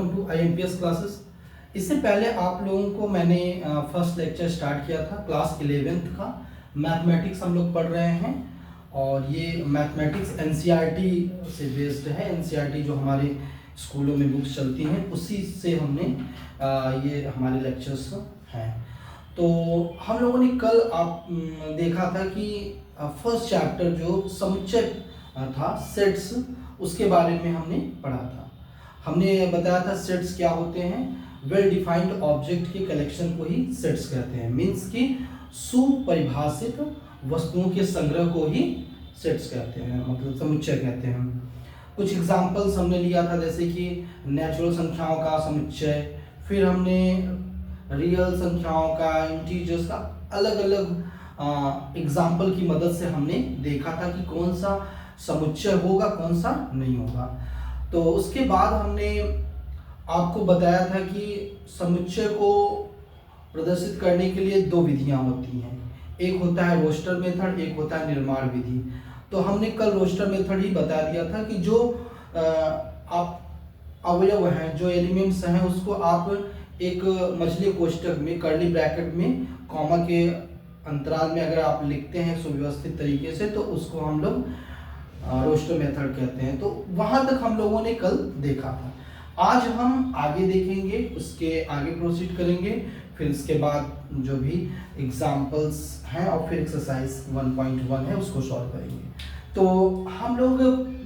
Welcome to IMPS classes. इससे पहले आप लोगों को मैंने फर्स्ट लेक्चर स्टार्ट किया था क्लास 11th का। मैथमेटिक्स हम लोग पढ़ रहे हैं और ये मैथमेटिक्स NCERT से बेस्ड है। NCERT जो हमारे स्कूलों में बुक्स चलती हैं उसी से हमने ये हमारे लेक्चर्स हैं। तो हम लोगों ने कल देखा था कि फर्स्ट चैप्टर जो समुच्चय था सेट्स, उसके बारे में हमने पढ़ा था। हमने बताया था सेट्स क्या होते हैं, वेल डिफाइंड ऑब्जेक्ट के कलेक्शन को ही सेट्स कहते हैं। मीन्स कि सुपरिभाषित वस्तुओं के संग्रह को ही सेट्स कहते हैं, मतलब समुच्चय कहते हैं। कुछ एग्जांपल्स हमने लिया था, जैसे कि नेचुरल संख्याओं का समुच्चय, फिर हमने रियल संख्याओं का, इंटीजर्स का, अलग अलग एग्जाम्पल की मदद से हमने देखा था कि कौन सा समुच्चय होगा कौन सा नहीं होगा। तो उसके बाद हमने आपको बताया था कि समुच्चय को प्रदर्शित करने के लिए दो विधियां होती हैं, एक होता है रोस्टर मेथड, एक होता है निर्माण विधि। तो हमने कल रोस्टर मेथड ही बता दिया था कि जो आप अवयव हैं, जो एलिमेंट्स हैं, उसको आप एक मछली कोष्ठक में कर्ली ब्रैकेट में कॉमा के अंतराल में अगर आप लिखते हैं सुव्यवस्थित तरीके से, तो उसको हम लोग रोस्टर मेथड कहते हैं। तो वहां तक हम लोगों ने कल देखा था। आज हम आगे देखेंगे, उसके आगे प्रोसीड करेंगे, फिर इसके बाद जो भी एग्जाम्पल्स हैं और फिर एक्सरसाइज 1.1 है उसको सॉल्व करेंगे। तो हम लोग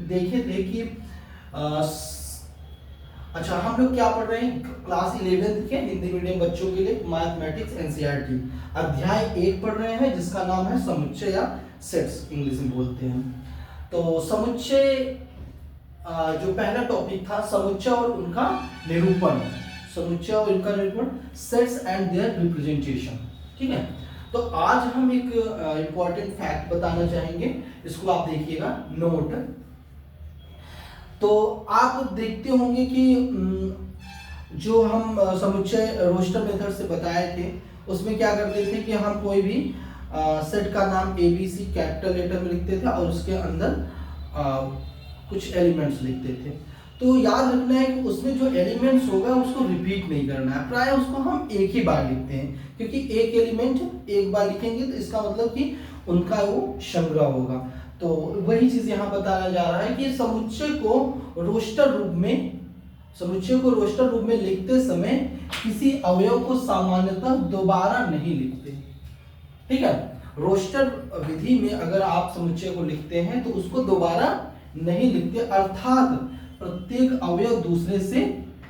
देखे थे कि अच्छा, हम लोग क्या पढ़ रहे हैं, क्लास 11th के हिंदी मीडियम बच्चों के लिए मैथमेटिक्स NCERT अध्याय 1 पढ़ रहे हैं, जिसका नाम है समुच्चय या सेट्स इंग्लिश में बोलते हैं। तो समुच्चय जो पहला टॉपिक था, समुच्चय और उनका निरूपण, समुच्चय और उनका निरूपण, सेट्स एंड देयर रिप्रेजेंटेशन। ठीक है, तो आज हम एक इंपॉर्टेंट फैक्ट बताना चाहेंगे, इसको आप देखिएगा नोट। तो आप देखते होंगे कि जो हम समुच्चय रोस्टर मेथड से बताए थे, उसमें क्या करते थे कि हम कोई भी सेट का नाम ABC कैपिटल लेटर में लिखते थे और उसके अंदर कुछ एलिमेंट्स लिखते थे। तो याद रखना है कि उसमें जो एलिमेंट्स होगा उसको रिपीट नहीं करना है, प्राय उसको हम एक ही बार लिखते हैं, क्योंकि एक एलिमेंट एक बार लिखेंगे तो इसका मतलब कि उनका वो संग्रह होगा। तो वही चीज यहाँ बताया जा रहा है कि समुच्चय को रोस्टर रूप में लिखते समय किसी अवयव को सामान्यतः दोबारा नहीं लिखते। ठीक है, रोस्टर विधि में अगर आप समुच्चय को लिखते हैं तो उसको दोबारा नहीं लिखते, अर्थात प्रत्येक अवयव दूसरे से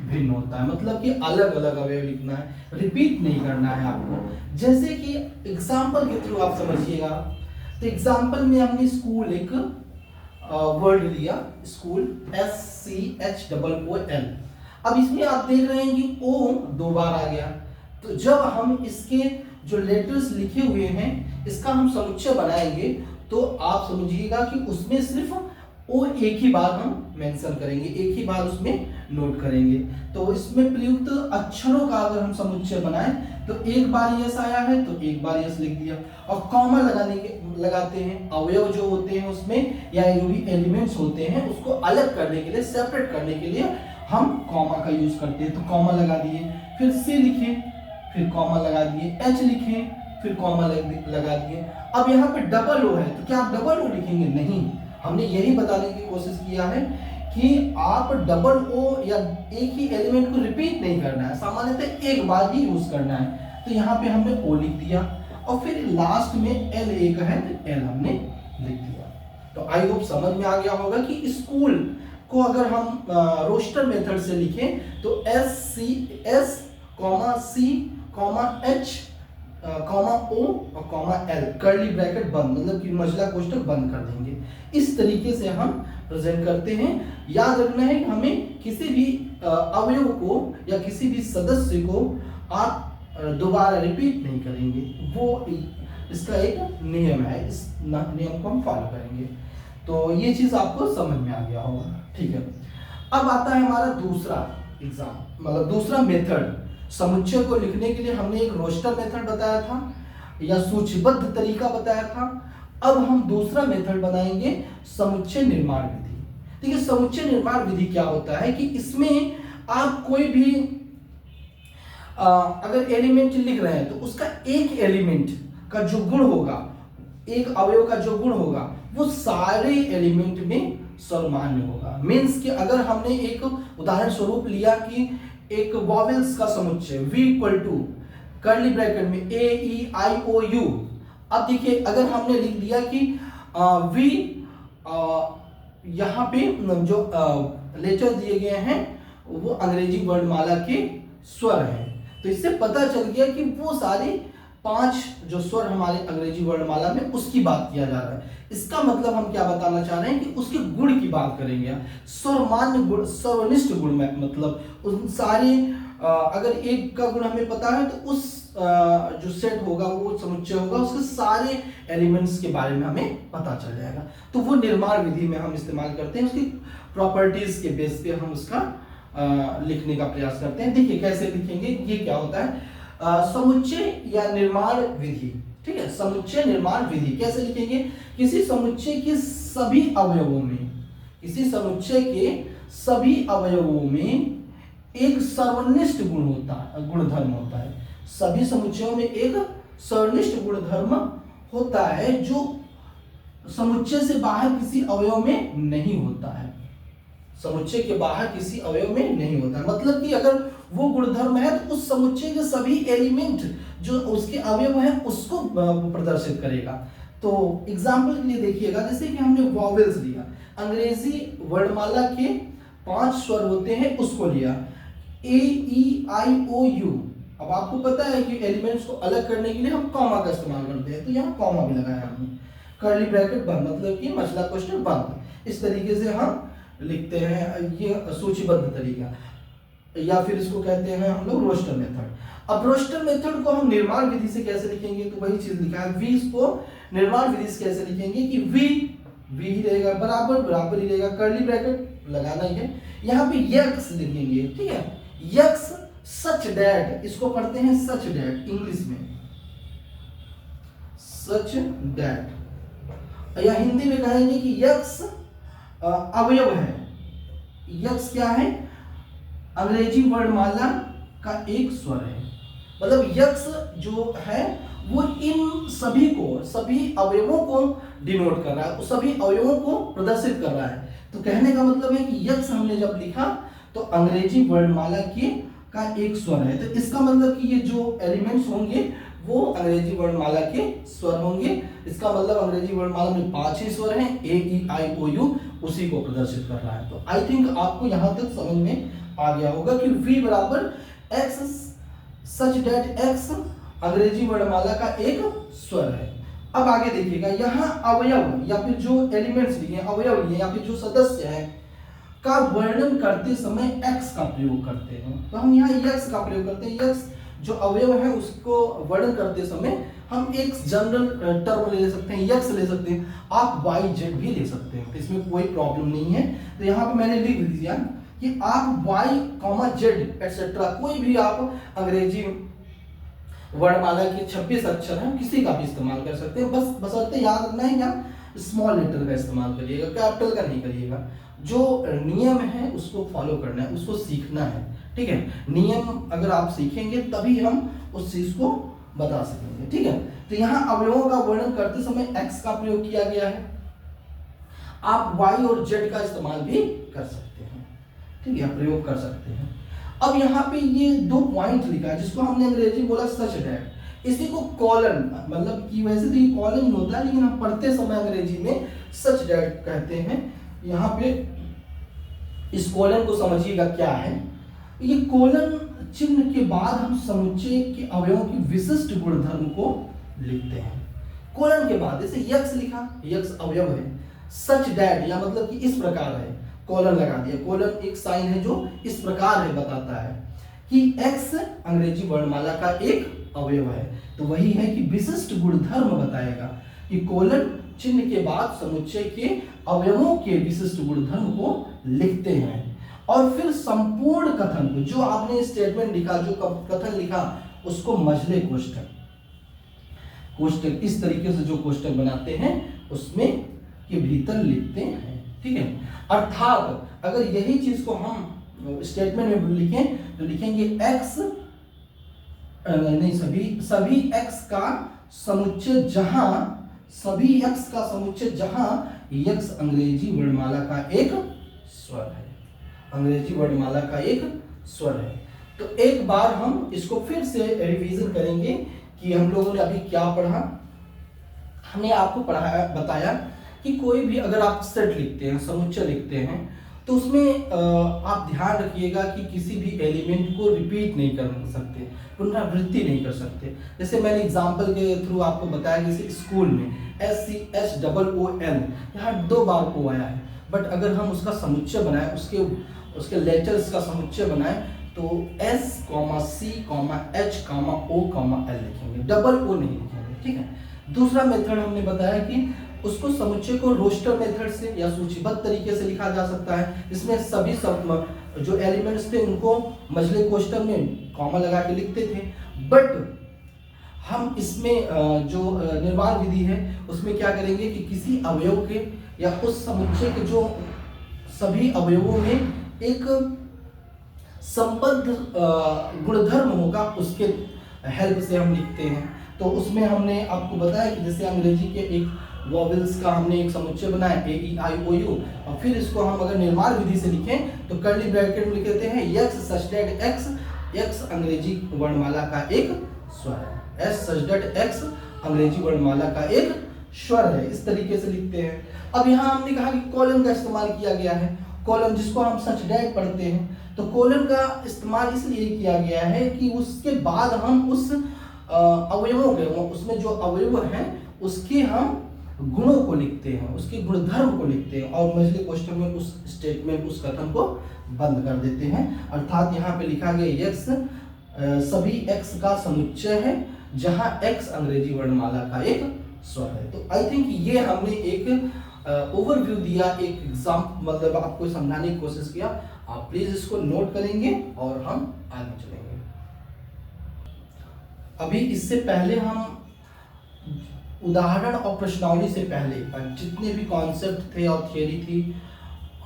भिन्न होता है, मतलब कि अलग अलग अवयव लिखना है, रिपीट नहीं करना है आपको। जैसे कि एग्जाम्पल के थ्रू आप समझिएगा। तो एग्जाम्पल में हमने स्कूल एक वर्ड लिया, स्कूल SCHOOL। अब इसमें आप देख रहे हैं कि O दो बार आ गया। तो जब हम इसके जो लेटर्स लिखे हुए हैं इसका हम समुच्चय बनाएंगे तो आप समझिएगा कि उसमें सिर्फ O एक ही बार हम मेंशन करेंगे, एक ही बार उसमें नोट करेंगे। तो इसमें प्रयुक्त अक्षरों का अगर हम समुच्चय बनाएं तो एक बार यस आया है तो एक बार यस लिख दिया, और कॉमा लगाते हैं अवयव जो होते हैं उसमें, या जो भी एलिमेंट्स होते हैं उसको अलग करने के लिए, सेपरेट करने के लिए हम कॉमा का यूज करते हैं। तो कॉमा लगा दिए, फिर C लिखे, फिर कॉमा लगा दिए, H लिखे, फिर कॉमा लगा दिए। अब यहाँ पे डबल O है तो क्या आप डबल O लिखेंगे? नहीं, हमने यही बताने की कोशिश किया है कि आप डबल O या एक ही एलिमेंट को रिपीट नहीं करना है, सामान्यतः एक बार ही यूज करना है। तो यहाँ पे हमने O लिख दिया और फिर लास्ट में L एक है तो L हमने लिख दिया। तो आई होप समझ में आ गया होगा कि स्कूल को अगर हम रोस्टर मेथड से लिखें तो S C, H, O और L कर्ली ब्रैकेट बंद, मतलब कि मझला कोष्ठक बंद कर देंगे। इस तरीके से हम प्रेजेंट करते हैं। याद रखना है कि हमें किसी भी अवयव को या किसी भी सदस्य को आप दोबारा रिपीट नहीं करेंगे, वो इसका एक नियम है, इस नियम को हम फॉलो करेंगे। तो ये चीज आपको समझ में आ गया होगा। ठीक है, अब आता है हमारा दूसरा मतलब दूसरा मेथड। समुच्चय को लिखने के लिए हमने एक रोस्टर मेथड बताया था या सूचीबद्ध तरीका बताया था। अब हम दूसरा मेथड बनाएंगे, समुच्चय निर्माण विधि। देखिए, समुच्चय निर्माण विधि क्या होता है कि इसमें आप कोई भी अगर एलिमेंट लिख रहे हैं तो उसका एक एलिमेंट का जो गुण होगा, एक अवयव का जो गुण होगा, वो सारे एलिमेंट में सर्वमान्य होगा। मीन्स कि अगर हमने एक उदाहरण स्वरूप लिया कि एक वॉवेल्स का समुच्चय v equal to curly bracket में a e i o u। अब देखिए अगर हमने लिख दिया कि v यहाँ पे जो लेटर दिए गए हैं वो अंग्रेजी वर्णमाला के स्वर हैं, तो इससे पता चल गया कि वो सारे 5 जो स्वर हमारे अंग्रेजी वर्णमाला में उसकी बात किया जा रहा है। इसका मतलब हम क्या बताना चाह रहे हैं कि उसके गुण की बात करेंगे। सर्वमान्य गुण, सर्वनिष्ठ गुण में मतलब उन सारे अगर एक का गुण हमें पता है तो उस जो सेट होगा, वो समुच्चय होगा, उसके सारे एलिमेंट्स के बारे में हमें पता चल जाएगा। तो वो निर्माण विधि में हम इस्तेमाल करते हैं, उसकी प्रॉपर्टीज के बेस पे हम उसका लिखने का प्रयास करते हैं। देखिए कैसे लिखेंगे, ये क्या होता है समुच्चय या निर्माण विधि। ठीक है, समुच्चय निर्माण विधि कैसे लिखेंगे, किसी समुच्चय के सभी अवयवों में, किसी समुच्चय के सभी अवयवों में एक सर्वनिष्ठ गुण होता है, गुणधर्म होता है। सभी समुच्चयों में एक सर्वनिष्ठ गुणधर्म होता है जो समुच्चय से बाहर किसी अवयव में नहीं होता है, समुच्चय के बाहर किसी अवयव में नहीं होता है। मतलब कि अगर वो गुणधर्म है तो उस समुच्चय के सभी एलिमेंट जो उसके अवयव है उसको प्रदर्शित करेगा। तो एग्जाम्पल के लिए देखिएगा, जैसे कि हमने वॉवेल्स लिया, अंग्रेजी वर्णमाला के 5 स्वर होते हैं, उसको लिया a e i o u। अब आपको पता है कि एलिमेंट्स को अलग करने के लिए हम कॉमा का इस्तेमाल करते हैं, तो यहाँ कॉमा भी लगाया हमने, कर्ली ब्रैकेट बंद, मतलब कि मसला क्वेश्चन बंद। इस तरीके से हम लिखते हैं, ये सूचीबद्ध तरीका, या फिर इसको कहते हैं हम लोग रोस्टर मेथड। अब रोस्टर मेथड को हम निर्माण विधि से कैसे लिखेंगे, तो वही चीज लिखा है v को निर्माण विधि से कैसे लिखेंगे कि v ही रहेगा, बराबर बराबर ही रहेगा, कर्ली ब्रैकेट लगाना ही है। यहाँ पे यक्स लिखेंगे, ठीक है, यक्स सच दैट, इसको पढ़ते हैं सच दैट इंग्लिश में, सच दैट, या हिंदी में कहेंगे कि यक्स अवयव है। यक्स क्या है, अंग्रेजी वर्णमाला का एक स्वर है। मतलब यक्स जो है वो इन सभी को, सभी अवयवों को डिनोट कर रहा है, सभी अवयवों को प्रदर्शित कर रहा है। तो कहने का मतलब है कि यक्स हमने जब लिखा तो अंग्रेजी वर्णमाला का एक स्वर है, तो इसका मतलब कि ये जो एलिमेंट्स होंगे वो अंग्रेजी वर्णमाला के स्वर होंगे। इसका मतलब अंग्रेजी वर्णमाला में 5 ही स्वर हैं, a e i o u, उसी को प्रदर्शित कर रहा है। तो आई थिंक आपको यहां तक समझ में आ गया होगा कि v बराबर x सच दैट x अंग्रेजी वर्णमाला का एक स्वर है। अब आगे देखिएगा, यहाँ अवयव या फिर जो एलिमेंट्स लिए, अवयव लिए या फिर जो सदस्य है का वर्णन करते समय x का प्रयोग करते हैं। तो हम यहाँ x का प्रयोग करते हैं, x जो अवयव है उसको वर्णन करते समय हम एक जनरल टर्म ले सकते हैं, यक्स ले सकते हैं, आप वाई जेड भी ले सकते हैं, इसमें कोई प्रॉब्लम नहीं है। तो यहाँ पे मैंने लिख दिया कि आप वाई कॉमा जेड एटसेट्रा कोई भी आप अंग्रेजी वर्णमाला के 26 अक्षर हैं किसी का भी इस्तेमाल कर सकते हैं, बस बशर्ते याद रखना है यहाँ स्मॉल लेटर का इस्तेमाल करिएगा, कैपिटल का नहीं करिएगा। जो नियम है उसको फॉलो करना है, उसको सीखना है, ठीक है। नियम अगर आप सीखेंगे तभी हम उस चीज को बता सकेंगे, ठीक है। तो यहाँ अवयवों का वर्णन करते समय x का प्रयोग किया गया है, आप y और z का इस्तेमाल भी कर सकते हैं, ठीक है, प्रयोग कर सकते हैं। अब यहाँ पे ये 2 पॉइंट लिखा है जिसको हमने अंग्रेजी बोला सच दैट, इसी को कॉलन, मतलब कि वैसे तो ये कॉलन होता है लेकिन हम पढ़ते समय अंग्रेजी में सच दैट कहते हैं। यहाँ पे इस कॉलन को समझिएगा क्या है, ये कोलन चिन्ह के बाद हम समुच्चय के अवयवों की विशिष्ट गुणधर्म को लिखते हैं। कोलन के बाद जैसे यक्स लिखा, यक्स अवयव है, सच दैट या मतलब कि इस प्रकार है, कोलन लगा दिया। कोलन एक साइन है जो इस प्रकार है, बताता है कि x अंग्रेजी वर्णमाला का एक अवयव है। तो वही है कि विशिष्ट गुणधर्म बताएगा कि कोलन चिन्ह के बाद समुच्चय के अवयवों के विशिष्ट गुणधर्म को लिखते हैं और फिर संपूर्ण कथन को, जो आपने स्टेटमेंट लिखा, जो कथन लिखा, उसको मझले कोष्ठक, कोष्ठक इस तरीके से जो कोष्ठक बनाते हैं उसमें के भीतर लिखते हैं, ठीक है। अर्थात अगर यही चीज को हम स्टेटमेंट में लिखें तो लिखेंगे x नहीं सभी x का समुच्चय जहां सभी x का समुच्चय जहां x अंग्रेजी वर्णमाला का एक स्वर है, अंग्रेजी वर्णमाला का एक स्वर है। तो एक बार हम इसको फिर से रिवीजन करेंगे कि हम लोगों ने अभी क्या पढ़ा। हमने आपको पढ़ाया बताया कि कोई भी अगर आप सेट लिखते हैं, समुच्चय लिखते हैं, तो उसमें आप ध्यान रखिएगा कि किसी भी एलिमेंट को रिपीट नहीं कर सकते, पुनरावृत्ति नहीं कर सकते। जैसे मैंने एग्जांपल के थ्रू आपको बताया, जैसे स्कूल में SCHOOL यहाँ 2 बार ओ आया है, बट अगर हम उसका समुच्चय बनाए, उसके लेटर्स का समुच्चय बनाए तो S, C, H, O, L लिखेंगे, डबल ओ नहीं लिखेंगे, ठीक है। दूसरा मेथड हमने बताया कि उसको समुच्चय को रोस्टर मेथड से या सूचीबद्ध तरीके से लिखा जा सकता है, इसमें सभी जो एलिमेंट्स थे उनको मझले कोष्ठक में कॉमा लगा के लिखते थे। बट हम इसमें जो निर्माण विधि है उसमें क्या करेंगे कि किसी अवयव के या उस समुच्चय के जो सभी अवयवों में एक संबद्ध गुणधर्म होगा, उसके हेल्प से हम लिखते हैं। तो उसमें हमने आपको बताया कि जैसे अंग्रेजी के एक वॉवेल्स का हमने एक समुच्चय बनाया AEIOU, और फिर इसको हम अगर निर्माण विधि से लिखें तो कर्ली ब्रैकेट में लिख देते हैं x such that x अंग्रेजी वर्णमाला का एक स्वर है, s such that x अंग्रेजी वर्णमाला का एक स्वर है, इस तरीके से लिखते हैं। अब यहाँ हमने कहा कि कॉलन का इस्तेमाल किया गया है, कॉलन जिसको हम सच डैट पढ़ते हैं, तो कॉलन का इस्तेमाल इसलिए किया गया है कि उसके बाद हम उस अवयवों के, उसमें जो अवयव हैं उसके हम गुणों को लिखते हैं, उसके गुणधर्म को लिखते हैं, और मझले कोष्ठक में उस स्टेटमेंट, उस कथन को बंद कर देते हैं। अर्थात यहाँ पे लिखा गया x सभी x का समुच्चय है जहां x अंग्रेजी वर्णमाला का एक स्वर है। तो आई थिंक ये हमने एक ओवरव्यू दिया, एक एग्जाम मतलब आपको समझाने की कोशिश किया। आप प्लीज इसको नोट करेंगे और हम आगे चलेंगे। अभी इससे पहले हम उदाहरण और प्रश्नावली से पहले जितने भी कॉन्सेप्ट थे और थियरी थी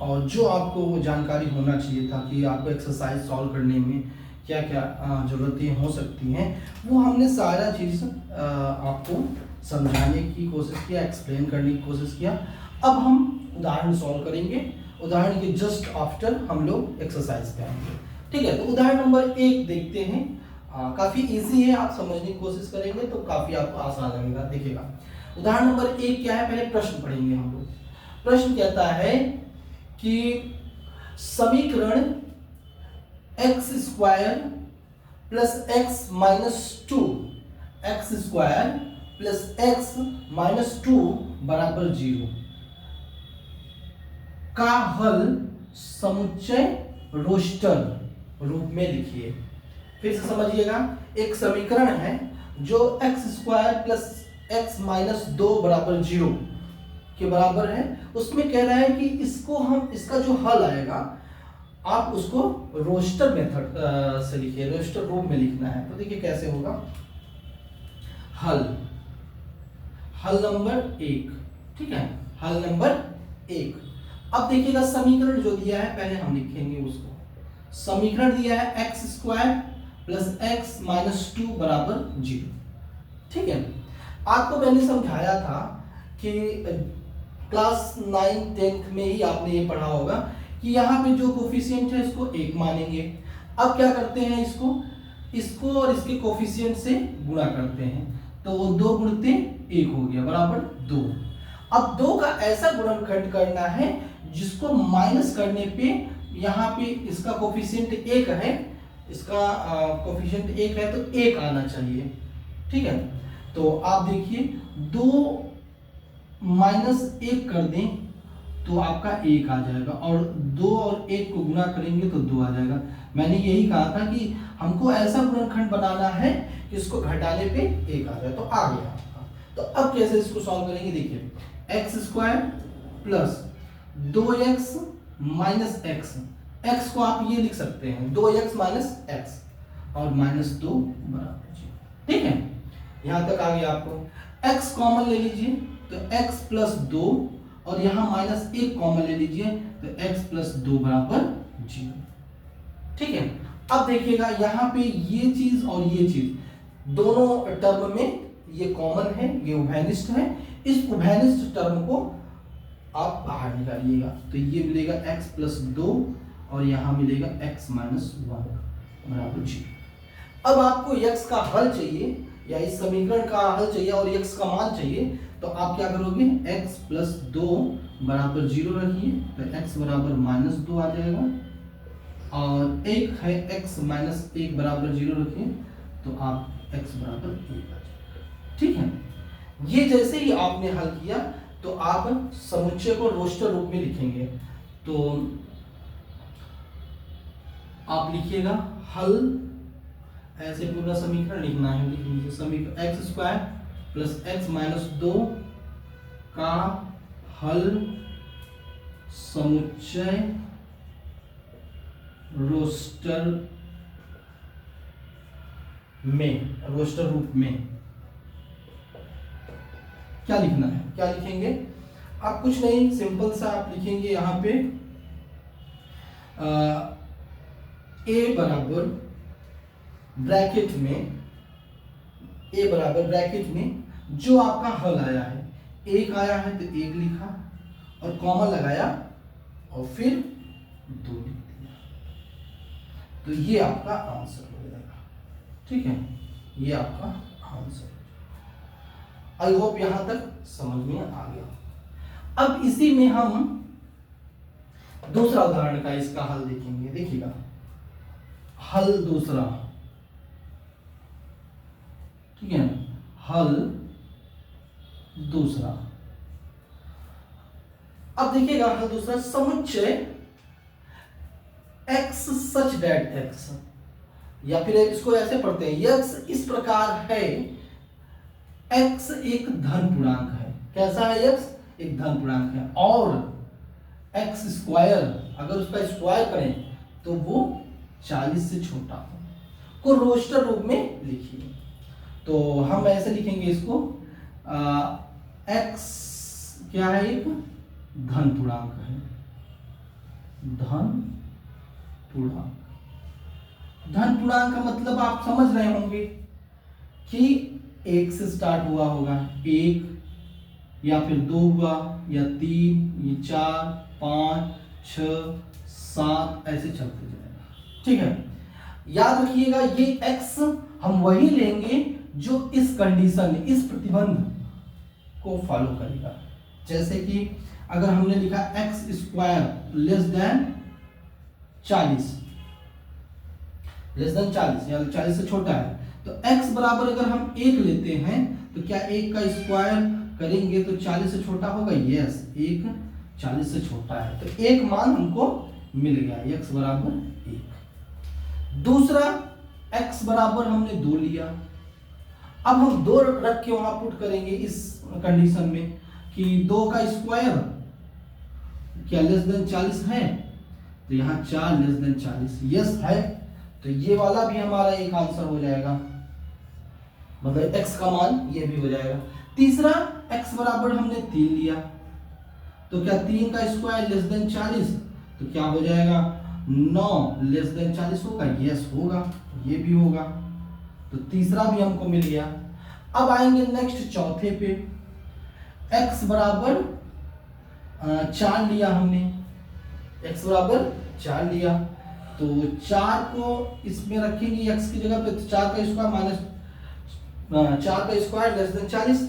और जो आपको वो जानकारी होना चाहिए था कि आपको एक्सरसाइज सॉल्व करने में क्या क्या ज़रूरतें हो सकती हैं, वो हमने सारा चीज़ आपको समझाने की कोशिश किया, एक्सप्लेन करने की कोशिश किया। अब हम उदाहरण सॉल्व करेंगे, उदाहरण के जस्ट आफ्टर हम लोग एक्सरसाइज पे आएंगे, ठीक है। तो उदाहरण नंबर 1 देखते हैं, काफ़ी इजी है, आप समझने की कोशिश करेंगे तो काफ़ी आपको आसान लगेगा। देखिएगा उदाहरण नंबर 1 क्या है, पहले प्रश्न पढ़ेंगे हम लोग। प्रश्न कहता है कि समीकरण x square plus x minus 2 x square plus x minus 2 बराबर 0 का हल समुच्चय रोस्टर रूप में लिखिए। फिर से समझिएगा, एक समीकरण है जो x square plus x minus 2 बराबर 0 के बराबर है, उसमें कह रहा है कि इसको हम, इसका जो हल आएगा आप उसको रोस्टर मेथड से लिखिए, रोस्टर रूप में लिखना है। तो देखिए कैसे होगा, हल नंबर 1, ठीक है, हल नंबर 1। अब देखिएगा समीकरण जो दिया है पहले हम लिखेंगे उसको। समीकरण दिया है x square plus x minus 2 बराबर 0, ठीक है। आपको मैंने समझाया था कि क्लास 9 10th में ही आपने ये पढ़ा होगा कि यहाँ पे जो कोफिशिएंट है इसको 1 मानेंगे। अब क्या करते हैं, इसको और इसके कोफिशिएंट से गुणा करते हैं, तो 2 गुणते 1 हो गया बराबर 2। अब 2 का ऐसा गुणनखंड करना है जिसको माइनस करने पे यहाँ पे इसका कोफिशिएंट 1 है, इसका कोफिशिएंट 1 है तो 1 आना चाहिए, ठीक है। तो आप देखिए 2 माइनस 1 कर दें तो आपका 1 आ जाएगा, और 2 और 1 को गुणा करेंगे तो 2 आ जाएगा। मैंने यही कहा था कि हमको ऐसा गुणनखंड बनाना है कि इसको घटाने पे 1 आ जाए, तो आ गया आपका। तो अब कैसे इसको सॉल्व करेंगे, देखिए x square plus 2x minus x, x को आप ये लिख सकते हैं 2x माइनस x और माइनस 2 बराबर 0, ठीक है। यहां तक आ गया आपको। x कॉमन ले लीजिए तो x प्लस 2 और यहां माइनस 1 कॉमन ले लीजिए तो x प्लस 2 बराबर 0, ठीक है। अब देखिएगा यहाँ पे ये चीज और ये चीज दोनों टर्म में ये कॉमन है, ये उभयनिष्ठ है। इस उभयनिष्ठ टर्म को आप बाहर निकालिएगा तो ये मिलेगा x प्लस 2 और यहाँ मिलेगा x माइनस 1 बराबर 0। अब आपको x का हल चाहिए या इस समीकरण का हल चाहिए और x का मान चाहिए, तो आप क्या करोगे, x प्लस 2 बराबर 0 रखिए तो x बराबर माइनस 2 आ जाएगा, और एक है x माइनस 1 बराबर 0 रखिए तो आप x बराबर 1 आ जाएगा। ठीक है, ये जैसे ही आपने हल किया तो आप समुच्चय को रोस्टर रूप में लिखेंगे। तो आप लिखिएगा हल, ऐसे पूरा समीकरण लिखना है, लिख लीजिए समीकरण x square plus x minus 2 का हल समुच्चय रोस्टर रूप में। क्या लिखना है, क्या लिखेंगे आप, कुछ नहीं, सिंपल सा आप लिखेंगे यहाँ पे a बराबर ब्रैकेट में जो आपका हल आया है, एक आया है तो एक लिखा और कॉमा लगाया और फिर 2 लिख दिया, तो ये आपका आंसर हो जाएगा। ठीक है, ये आपका आंसर। आई होप यहां तक समझ में आ गया। अब इसी में हम दूसरा उदाहरण का इसका हल देखेंगे। देखिएगा हल दूसरा, ठीक है, हल दूसरा। अब देखिएगा हल दूसरा, समुच्चय x सच दैट x, या फिर इसको ऐसे पढ़ते हैं x इस प्रकार है, x एक धन पूर्णांक है। कैसा है x? एक धन पूर्णांक है, और x स्क्वायर अगर उसका स्क्वायर करें तो वो 40 से छोटा हो, को रोस्टर रूप में लिखिए। तो हम ऐसे लिखेंगे इसको, x क्या है, एक धन पूर्णांक है, धन पूर्णांक। धन पूर्णांक का मतलब आप समझ रहे होंगे कि 1 से स्टार्ट हुआ होगा, 1 या फिर 2 हुआ या 3, ये 4, 5, 6, 7 ऐसे चलते जाएगा। ठीक है, याद रखिएगा ये x हम वही लेंगे जो इस कंडीशन, इस प्रतिबंध को फॉलो करेगा। जैसे कि अगर हमने लिखा x स्क्वायर लेस देन 40 या 40 से छोटा है, तो x बराबर अगर हम 1 लेते हैं तो क्या 1 का स्क्वायर करेंगे तो 40 से छोटा होगा? यस, 1 40 से छोटा है, तो एक मान हमको मिल गया, x बराबर 1। दूसरा x बराबर हमने 2 लिया, अब हम 2 रख के वहां पुट करेंगे इस कंडीशन में कि 2 का स्क्वायर क्या लेस देन 40 है, तो यहाँ 4 लेस देन 40 यस है, तो ये वाला भी हमारा एक आंसर हो जाएगा, मतलब x का मान ये भी हो जाएगा। तीसरा x बराबर हमने 3 लिया, तो क्या 3 का स्क्वायर लेस देन 40, तो क्या हो जाएगा 9 लेस देन 40 होगा, यस होगा, ये भी होगा, तो तीसरा भी हमको मिल गया। अब आएंगे नेक्स्ट चौथे पे, x बराबर 4 लिया हमने, x बराबर 4 लिया, तो 4 को इसमें रखेंगे x की जगह पे, तो 4 का स्क्वायर माइनस 4 का स्क्वायर लेस देन 40,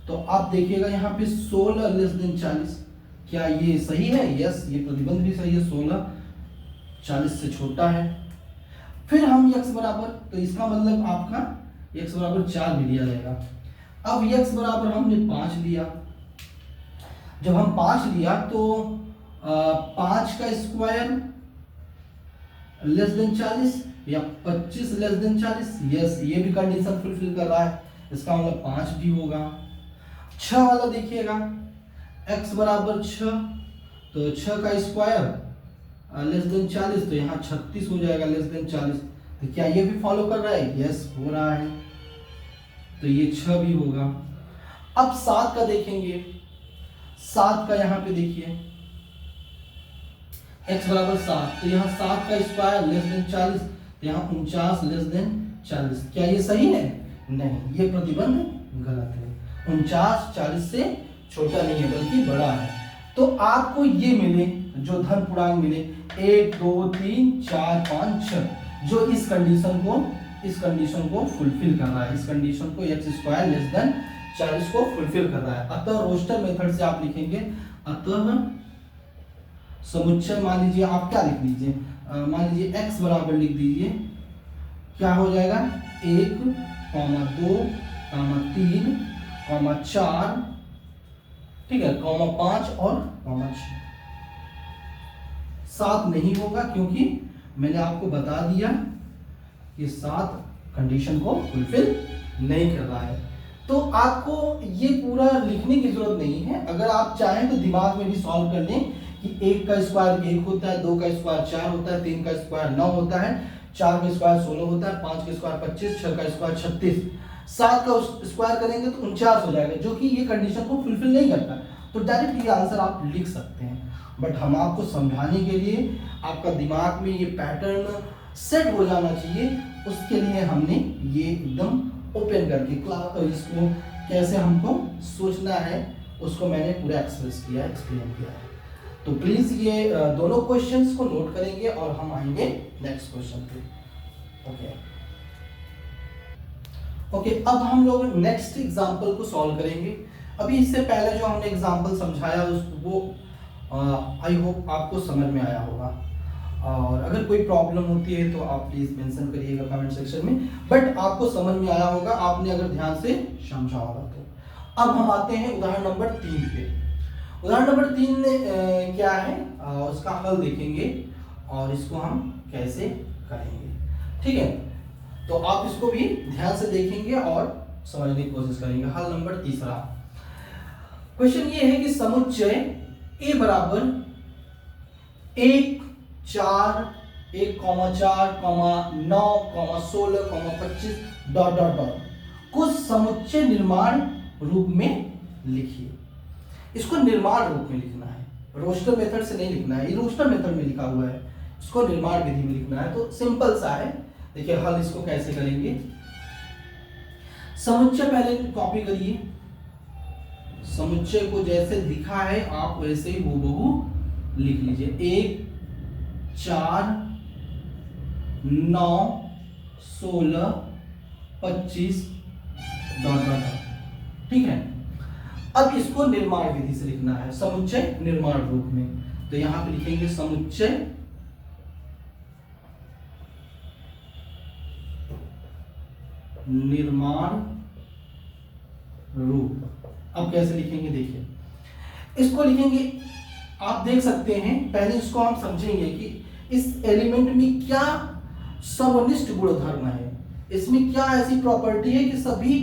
तो आप देखिएगा यहाँ पे 16 लेस देन 40, क्या ये सही है? यस, ये प्रतिबंध भी सही है, 16 40 से छोटा है। फिर हम x बराबर, तो इसका मतलब आपका x बराबर 4 भी लिया जाएगा। अब x बराबर हमने 5 लिया, जब हम 5 लिया तो 5 का स्क्वायर लेस देन 40 या 25 लेस देन 40, यस, ये भी कंडीशन फुलफिल कर रहा है, इसका मतलब 5 भी होगा। 6 वाला देखिएगा, x बराबर 6, तो 6 का स्क्वायर लेस देन 40, तो यहाँ 36 हो जाएगा लेस देन 40, तो क्या ये भी फॉलो कर रहा है? यस, हो रहा है, तो ये 6 भी होगा। अब 7 का देखेंगे, 7 का यहाँ पे देखिए, x बराबर 7, तो यहाँ 7 का स्क्वायर लेस देन 40, तो यहाँ 49 लेस देन 40। क्या ये सही है? नहीं, ये प्रतिबंध गलत है। 49 40 से छोटा नहीं है बल्कि बड़ा है। तो आपको ये मिले, जो धन पूर्णांक मिले 1 2 3 4 5 6, जो इस कंडीशन को फुलफिल कर रहा है, इस कंडीशन को x स्क्वायर लेस देन 40 को फुलफिल कर रहा है। अतः रोस्टर मेथड से आप लिखेंगे, अतः समुच्चय मान लीजिए आप क्या लिख लीजिए, मान लीजिए x बराबर लिख दीजिए, क्या हो जाएगा 1, 2, 3, 4, ठीक है, 5 और 6। 7 नहीं होगा क्योंकि मैंने आपको बता दिया कि 7 कंडीशन को फुलफिल नहीं कर रहा है। तो आपको ये पूरा लिखने की जरूरत नहीं है। अगर आप चाहें तो दिमाग में भी सॉल्व कर लें कि 1 का स्क्वायर 1 होता है, 2 का स्क्वायर 4 होता है, 3 का स्क्वायर 9 होता है, 4 का स्क्वायर 16 होता है, 5 का स्क्वायर 25, 6 का स्क्वायर 36, 7 का स्क्वायर करेंगे तो 49 हो जाएगा, जो कि ये कंडीशन को फुलफिल नहीं करता। तो डायरेक्ट ये आंसर आप लिख सकते हैं, बट हम आपको समझाने के लिए, आपका दिमाग में ये पैटर्न सेट हो जाना चाहिए, उसके लिए हमने ये एकदम ओपन करके क्लास इसको कैसे हमको सोचना है उसको मैंने पूरा एक्सप्रेस किया है, एक्सप्लेन किया है। तो प्लीज ये दोनों क्वेश्चंस को नोट करेंगे और हम आएंगे नेक्स्ट क्वेश्चन पे। ओके, अब हम लोग नेक्स्ट एग्जांपल को सॉल्व करेंगे। अभी इससे पहले जो हमने एग्जांपल समझाया वो आई होप आपको समझ में आया होगा, और अगर कोई प्रॉब्लम होती है तो आप प्लीज मेंशन करिएगा कमेंट सेक्शन में, बट आपको समझ में आया होगा, आपने अगर ध्यान से समझा होगा तो। अब हम आते हैं उदाहरण नंबर 3 पे। उदाहरण नंबर 3 में क्या है, उसका हल देखेंगे और इसको हम कैसे करेंगे, ठीक है। तो आप इसको भी ध्यान से देखेंगे और समझने की कोशिश करेंगे। हल नंबर 3, क्वेश्चन ये है कि समुच्चय ए बराबर 1 4 1, 4, 9, 16, 25 डॉट डॉट डॉट को समुच्चय निर्माण रूप में लिखिए। इसको निर्माण रूप में लिखना है, रोस्टर मेथड से नहीं लिखना है, ये रोस्टर मेथड में लिखा हुआ है, इसको निर्माण विधि में लिखना है। तो सिंपल सा है, देखिए हल इसको कैसे करेंगे। समुच्चय पहले कॉपी करिए, समुच्चय को जैसे लिखा है आप वैसे ही हूबहू लिख लीजिए। 1 4 9 16 25 डॉट डॉट डॉट, ठीक है। अब इसको निर्माण विधि से लिखना है, समुच्चय निर्माण रूप में। तो यहां पे लिखेंगे समुच्चय निर्माण रूप। अब कैसे लिखेंगे देखिए, इसको लिखेंगे, आप देख सकते हैं, पहले इसको हम समझेंगे कि इस एलिमेंट में क्या सर्वनिष्ठ गुणधर्म है, इसमें क्या ऐसी प्रॉपर्टी है कि सभी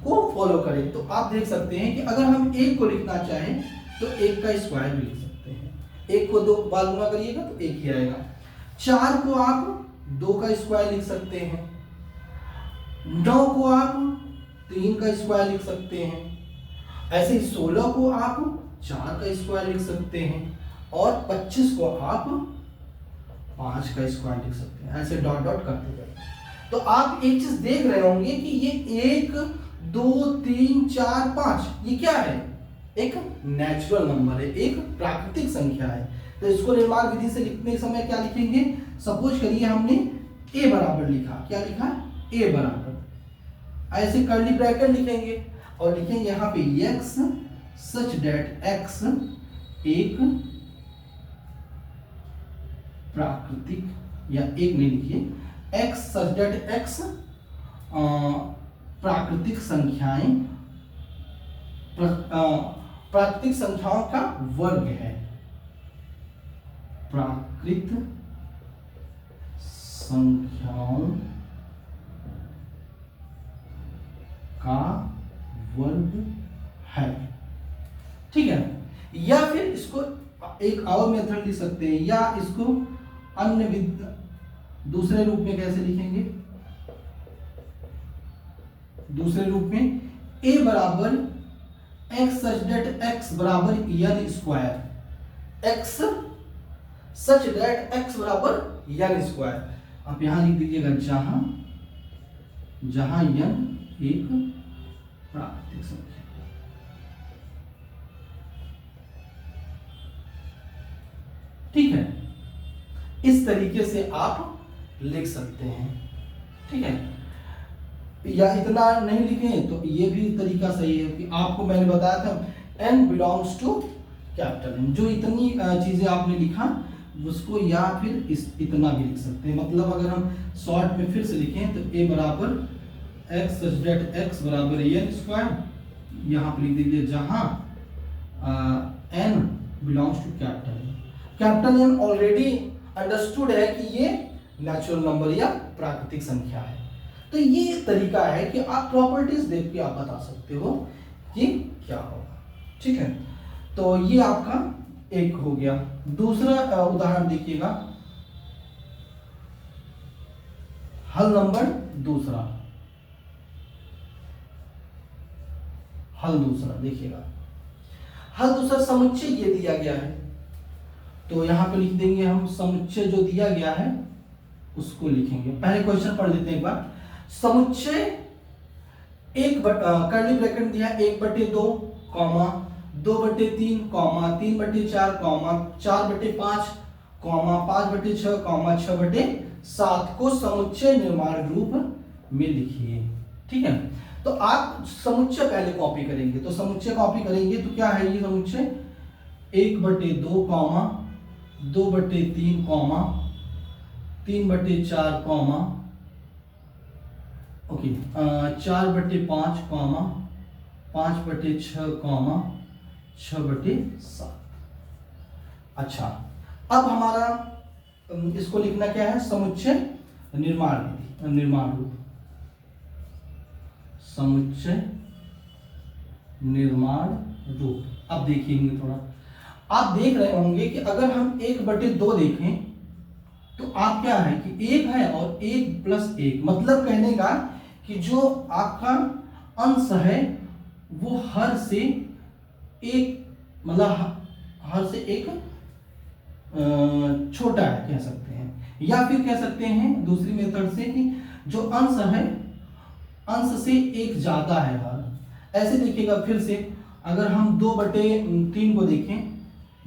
को फॉलो करे। तो आप देख सकते हैं कि अगर हम 1 को लिखना चाहें तो 1 का स्क्वायर भी लिख सकते हैं, 1 को 2 बार गुणा करिएगा तो 1 ही आएगा। 4 को आप 2 का स्क्वायर लिख सकते हैं, 9 को आप 3 का स्क्वायर लिख सकते हैं, ऐसे ही 16 को आप 4 का स्क्वायर लिख सकते हैं, और 25 को आप 5 का स्क्वायर लिख सकते हैं, ऐसे डॉट डॉट करते जाइए। तो आप एक चीज देख रहे होंगे कि ये 1 2 3 4 5 ये क्या है, एक नेचुरल नंबर है, एक प्राकृतिक संख्या है। तो इसको निर्माण विधि से लिखने के समय क्या लिखेंगे, सपोज करिए हमने a बराबर लिखा, क्या लिखा, a बराबर, ऐसे कर्ली ब्रैकेट लिखेंगे और लिखेंगे यहाँ पे x सच डेट x एक प्राकृतिक, या एक नहीं लिखिए, x सच डेट x प्राकृतिक संख्याएं, प्राकृतिक संख्याओं का वर्ग है, प्राकृत संख्याओं का वर्ग है, ठीक है। या फिर इसको एक और मेथड लिख सकते हैं, या इसको अन्य दूसरे रूप में कैसे लिखेंगे, दूसरे रूप में a बराबर x सच डेट x बराबर n square, x such that x बराबर n स्क्वायर। आप यहां लिख दीजिएगा जहां जहां n एक प्राकृतिक संख्या। ठीक है, इस तरीके से आप लिख सकते हैं। ठीक है, या इतना नहीं लिखें तो ये भी तरीका सही है कि आपको मैंने बताया था n belongs to capital N, जो इतनी चीजें आपने लिखा उसको या फिर इतना भी लिख सकते हैं। मतलब अगर हम शॉर्ट में फिर से लिखें तो a बराबर x सच दैट x बराबर n स्क्वायर, यहाँ पे लिख दीजिए जहां n belongs to capital N। Capital N already understood है कि ये नेचुरल नंबर या प्राकृतिक संख्या है। तो ये तरीका है कि आप प्रॉपर्टीज देख के आप बता सकते हो कि क्या होगा। ठीक है, तो ये आपका एक हो गया। दूसरा उदाहरण देखिएगा, हल नंबर दूसरा। हल दूसरा देखिएगा, हल दूसरा समुच्चय ये दिया गया है, तो यहां पे लिख देंगे हम समुच्चय जो दिया गया है उसको लिखेंगे। पहले क्वेश्चन पढ़ लेते हैं एक बार। समुच्चय एक कर्ली ब्रैकेट दिया 1/2 comma 2/3 comma 3/4 comma 4/5 comma 5/6 comma 6/7 को समुच्चय निर्माण रूप में लिखिए। ठीक है, तो आप समुच्चय पहले कॉपी करेंगे, तो समुच्चय कॉपी करेंगे तो क्या है ये समुच्चय 1/2 comma 2/3 comma 3/4 comma okay 4/5 comma 5/6 comma 6/7। अच्छा, अब हमारा इसको लिखना क्या है, समुच्चय निर्माण विधि, निर्माण रूप, समुच्चय निर्माण रूप। अब देखिएंगे थोड़ा, आप देख रहे होंगे कि अगर हम 1/2 देखें तो आप क्या है कि 1 है और 1 + 1, मतलब कहने का कि जो आपका अंश है वो हर से एक, मतलब हर से एक छोटा है कह सकते हैं, या फिर कह सकते हैं दूसरी मेथड से कि जो अंश है अंश से एक ज्यादा है हर। ऐसे देखिएगा फिर से, अगर हम 2/3 को देखें,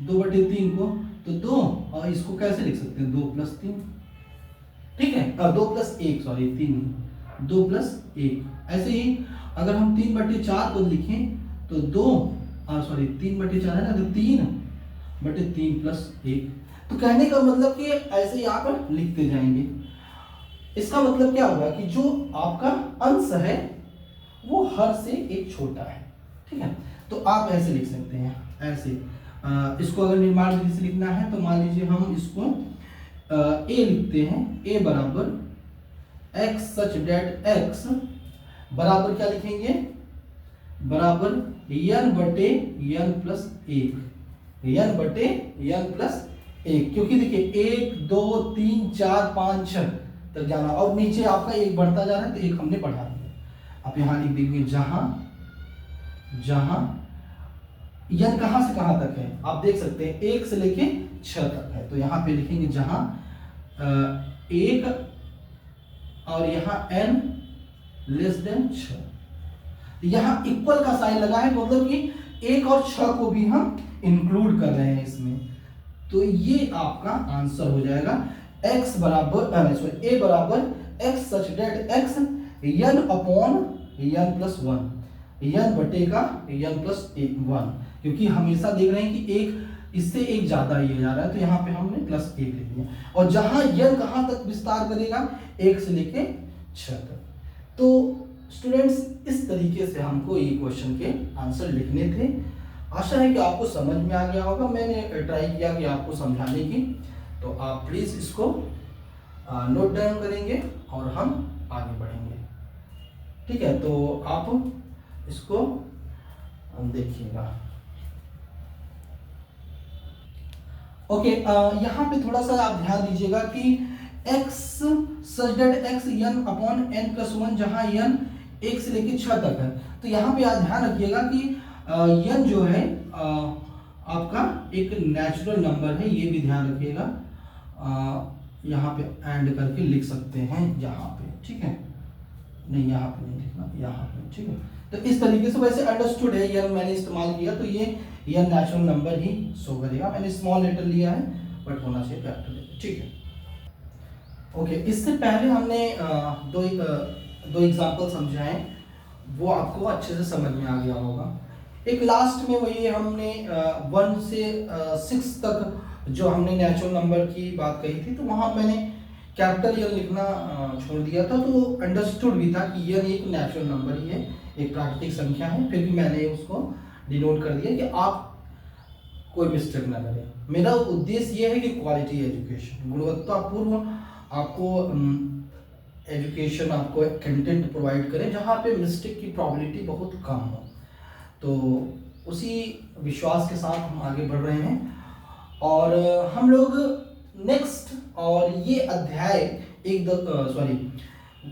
2/3 को तो 2, और इसको कैसे लिख सकते हैं 2 + 3। ठीक है, 2 + 1 सॉरी 3 नहीं, 2 + 1। ऐसे ही अगर हम 3/4 को लिखें तो 2 सॉरी 3/4 है ना, तो 3/3 + 1। तो कहने का मतलब कि ऐसे ही आप लिखते जाएंगे। इसका मतलब क्या होगा कि जो आपका अंश है वो हर से एक छोटा है। ठीक है, तो आप ऐसे लिख सकते हैं, ऐसे इसको अगर निर्माण विधि से लिखना है तो मान लीजिए हम इसको a लिखते हैं, a बराबर x सच दैट x बराबर क्या लिखेंगे, बराबर n/n + 1, n/n + 1, क्योंकि देखिए 1 2 3 4 5 6 तक जाना और नीचे आपका 1 बढ़ता जा रहा है तो 1 हमने बढ़ा दिया। आप यहां लिख देंगे जहां जहां n कहां से कहां तक है, आप देख सकते हैं 1 से लेके 6 तक है, तो यहां पे लिखेंगे जहां 1 और यहां n < 6। यहां इक्वल का साइन लगा है, मतलब कि 1 और 6 को भी हम इंक्लूड कर रहे हैं इसमें। तो ये आपका आंसर हो जाएगा x बराबर a बराबर x such that x n/n + 1, n बटे का n + 1, क्योंकि हमेशा देख रहे हैं कि एक इससे एक ज्यादा ही जा रहा है, तो यहाँ पे हमने +1 लिख दिया। और जहां n कहां तक विस्तार करेगा 1 से लेके 6 तक। तो स्टूडेंट्स इस तरीके से हमको ये क्वेश्चन के आंसर लिखने थे। आशा है कि आपको समझ में आ गया होगा, मैंने ट्राई किया कि आपको समझाने की, तो आप प्लीज इसको नोट डाउन करेंगे और हम आगे बढ़ेंगे। ठीक है, तो आप इसको देखिएगा। ओके, यहाँ पे थोड़ा सा आप ध्यान दीजिएगा कि x such that x n/n + 1, जहां n 1 से लेके 6 तक है, तो यहाँ पे आप ध्यान रखिएगा कि n जो है आपका एक नेचुरल नंबर है, ये भी ध्यान रखिएगा। यहाँ पे एंड करके लिख सकते हैं यहाँ पे, ठीक है, नहीं यहाँ पे नहीं लिखना, यहाँ पे, ठीक है। तो इस तरीके से वैसे अंडरस्टूड है, ये मैंने इस्तेमाल किया तो ये नेचुरल नंबर ही शो करेगा। मैंने स्मॉल लेटर लिया है बट होना चाहिए कैपिटल लेटर, ठीक है। ओके, इससे पहले हमने दो एग्जाम्पल समझाए, वो आपको अच्छे से समझ में आ गया होगा। एक लास्ट में वही हमने 1 से 6 तक जो हमने नेचुरल नंबर की बात कही थी, तो वहाँ मैंने कैपिटल एन लिखना छोड़ दिया था, तो अंडरस्टूड भी था कि एन एक नेचुरल नंबर ही है, एक प्राकृतिक संख्या है। फिर भी मैंने उसको डिनोट कर दिया कि आप कोई मिस्टेक ना करें। मेरा उद्देश्य ये है कि क्वालिटी एजुकेशन, गुणवत्तापूर्ण आपको एजुकेशन, आपको कंटेंट प्रोवाइड करें जहाँ पे मिस्टेक की प्रोबेबिलिटी बहुत कम हो। तो उसी विश्वास के साथ हम आगे बढ़ रहे हैं और हम लोग नेक्स्ट, और ये अध्याय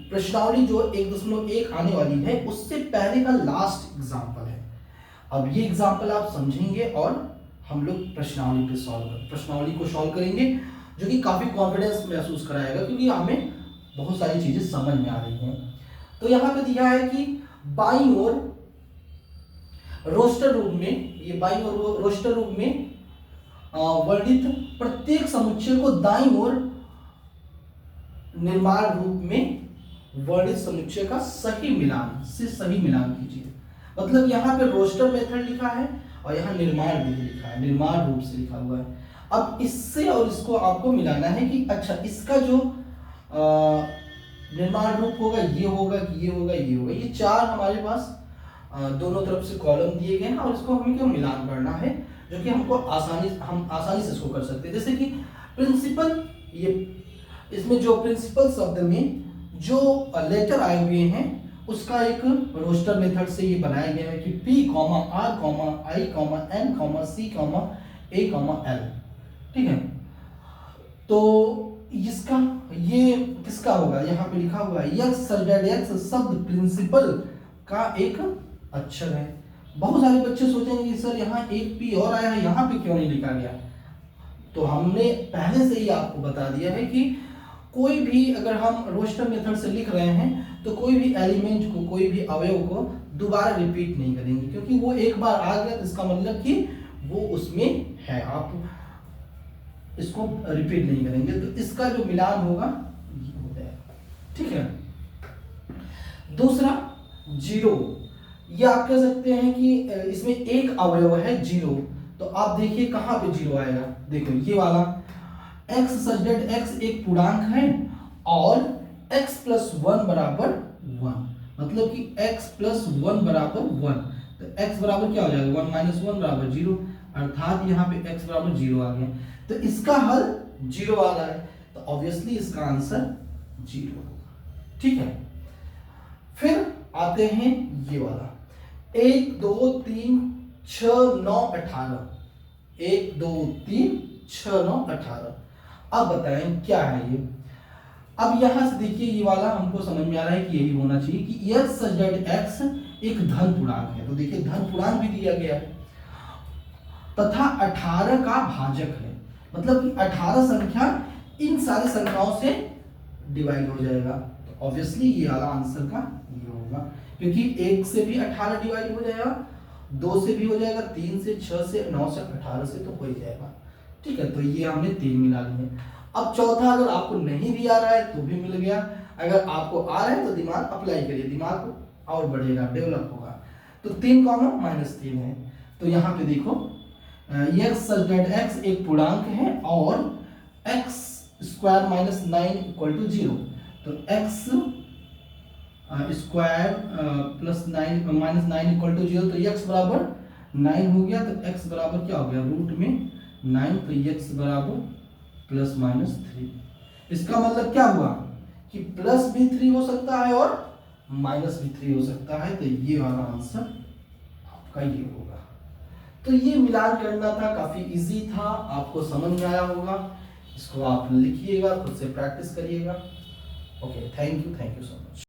प्रश्नावली जो 1.1 आने वाली है, उससे पहले का लास्ट एग्जाम्पल है। अब ये एग्जाम्पल आप समझेंगे और हम लोग प्रश्नावली को सॉल्व करेंगे, जो कि काफ़ी कॉन्फिडेंस महसूस कराएगा क्योंकि हमें बहुत सारी चीज़ें समझ में आ रही हैं। तो यहाँ पे दिया है कि बाईं ओर रोस्टर रूप में वर्णित प्रत्येक समुच्चय को दाईं ओर निर्माण रूप में वर्णित समुच्चय का सही मिलान कीजिए। मतलब यहाँ पे रोस्टर मेथड लिखा है और यहाँ निर्माण विधि लिखा है, निर्माण रूप से लिखा हुआ है। अब इससे और इसको आपको मिलाना है कि अच्छा इसका जो निर्माण रूप होगा ये होगा कि ये होगा, ये चार हमारे पास दोनों तरफ से कॉलम दिए गए हैं और इसको हमें क्यों मिलान करना है, जो कि हम आसानी से इसको कर सकते हैं। जैसे कि प्रिंसिपल, ये इसमें जो प्रिंसिपल शब्द में जो लेटर आए हुए हैं उसका एक रोस्टर मेथड से ये बनाया गया है कि P, R, I, N, C, A, L, ठीक है। तो इसका ये किसका होगा, यहाँ पे लिखा हुआ है x शब्द प्रिंसिपल का एक अक्षर है। बहुत सारे बच्चे सोचेंगे कि सर यहाँ एक P और आया है, यहाँ पे क्यों नहीं लिखा गया। तो हमने पहले से ही आपको बता दिया है कि कोई भी अगर हम रोस्टर मेथड से लिख रहे हैं तो कोई भी एलिमेंट को, कोई भी अवयव को दोबारा रिपीट नहीं करेंगे, क्योंकि वो एक बार आ गया तो इसका मतलब कि वो उसमें है, आप इसको रिपीट नहीं करेंगे। तो इसका जो मिलान होगा ये हो जाएगा, ठीक है। दूसरा जीरो, ये आप कह सकते हैं कि इसमें एक अवयव है जीरो, तो आप देखिए कहाँ पे जीरो आएगा। देखो ये वाला x सच दैट x एक पूर्णांक है और x प्लस 1 बराबर 1, मतलब कि x प्लस 1 बराबर 1, तो x बराबर क्या हो जाएगा 1 माइनस 1 बराबर 0, अर्थात यहाँ पे x बराबर 0 आ गया। तो इसका हल 0 आ रहा है, तो ऑब्वियसली इसका आंसर 0 होगा, ठीक है। फिर आते हैं ये वाला 1 2 3 6 9 18, 1 2 3 6 9 18। अब बताएं क्या है ये। अब यहां से देखिए ये वाला हमको समझ में आ रहा है कि यही होना चाहिए कि x सच दैट x एक धन पूर्णांक है। तो देखिए धन पूर्णांक भी दिया गया है तथा 18 का भाजक है, मतलब कि 18 संख्या इन सारी संख्याओं से डिवाइड हो जाएगा। तो ऑब्वियसली ये वाला आंसर का ये होगा, क्योंकि 1 से भी 18 डिवाइड हो जाएगा, 2 से भी हो जाएगा, 3 से 6 से 9 से 18 से तो हो ही जाएगा, ठीक है। तो ये हमने 3 मिला लिए। अब चौथा अगर आपको नहीं भी आ रहा है तो भी मिल गया, अगर आपको आ रहा है तो दिमाग अप्लाई करिए, दिमाग और बढ़ेगा, डेवलप होगा। तो 3 -3 है, तो यहाँ पे देखो x सच दैट x एक पूर्णांक है और x square minus 9 equal to 0, तो x square plus 9 minus 9 equal to 0, तो x बराबर 9 हो गया। तो x बराबर क्या हो गया रूट में 9, तो x बराबर प्लस माइनस 3। इसका मतलब क्या हुआ कि प्लस भी 3 हो सकता है और माइनस भी 3 हो सकता है, तो ये वाला आंसर आपका ये होगा। तो ये मिलान करना था, काफी इजी था, आपको समझ में आया होगा। इसको आप लिखिएगा, खुद से प्रैक्टिस करिएगा। Okay, thank you so much.